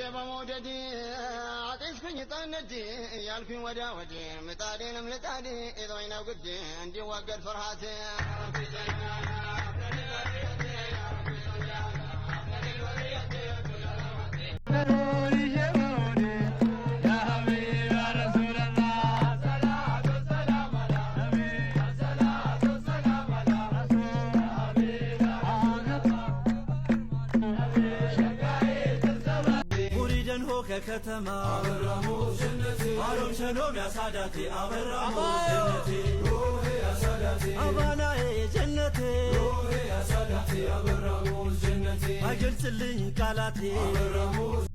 በመውደድ አጤስኩኝ ጠነድ ያልኩኝ ወዲያ ወዲህ ምጣዴንም ልጣድ ኢዞኝ ነው ግድ እንዲወገድ ፍርሃት ከተማ አበራሙስ ጀነቴ አሮም ሸሎም ያሳዳቴ አበራሙስ ጀነቴ ሮሄ ያሳዳቴ አባናዬ ጀነቴ ሮሄ ያሳዳቴ አበራሙስ ጀነቴ አይገልጽልኝ ቃላቴ አበራሙስ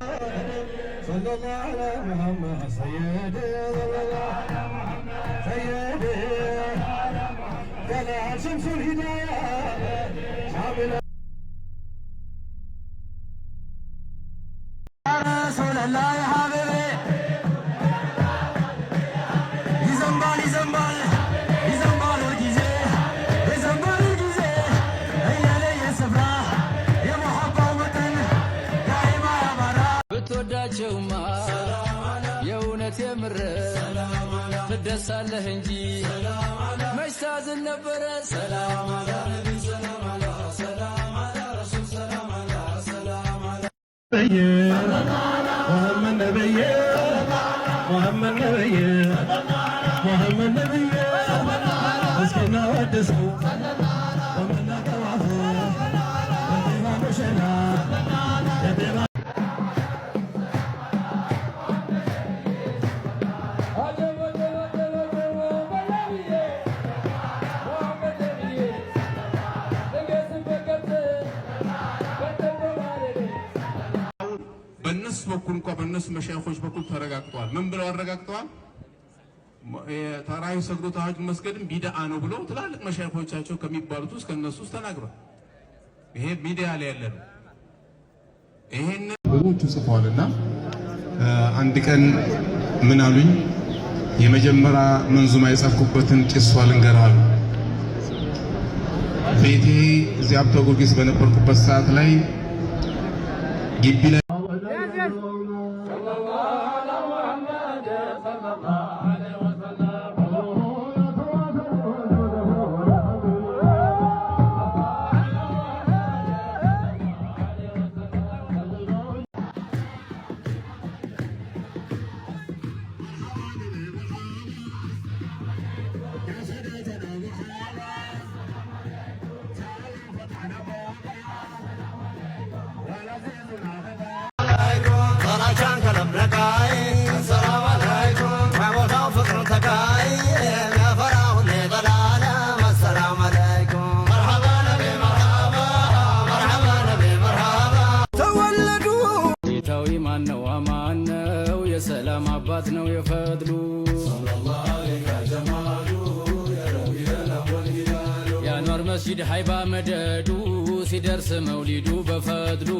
ሰለላሁ ዐላ ሙሐመድ ሰይድ ሰይድ ገላ ሸምሱል ሂዳያ ሻሚላ الله يا حبيبي يزنبال يزنبال يزنبال الجيزة يزنبال الجيزة هيا لي سفرة يا محبة وطن دائما يا برا بتوداچው ማ የእውነት የምር ትደሳለህ እንጂ መሽታዝን ነበረ ሰላም አላ ነቢ ሰላም አላ ሰላም አላ ረሱል ሰላም አላ ሰላም አላ محمد نبي محمد نبي محمد نبي مسكنا ودسو ومنا توافو وانتما مشنا በእነሱ በኩል እንኳን በእነሱ መሻይኾች በኩል ተረጋግጧል። ምን ብለው አረጋግጠዋል? ተራዊ ሰግዶ ተሐጁድ መስገድም ቢድዓ ነው ብለው ትላልቅ መሻይኾቻቸው ከሚባሉት ውስጥ ከነሱ ውስጥ ተናግሯል። ይሄ ሚዲያ ላይ ያለ ነው። ይሄን ብዙዎቹ ጽፈዋልና አንድ ቀን ምን አሉኝ? የመጀመሪያ መንዙማ የጻፍኩበትን ቂሷ ልንገርህ። ቤቴ እዚያ አብቶ ጊዮርጊስ በነበርኩበት ሰዓት ላይ ግቢ ላይ የሰላም አባት ነው የፈድሉ የአንዋር መስጂድ ሃይባ መደዱ ሲደርስ መውሊዱ በፈድሉ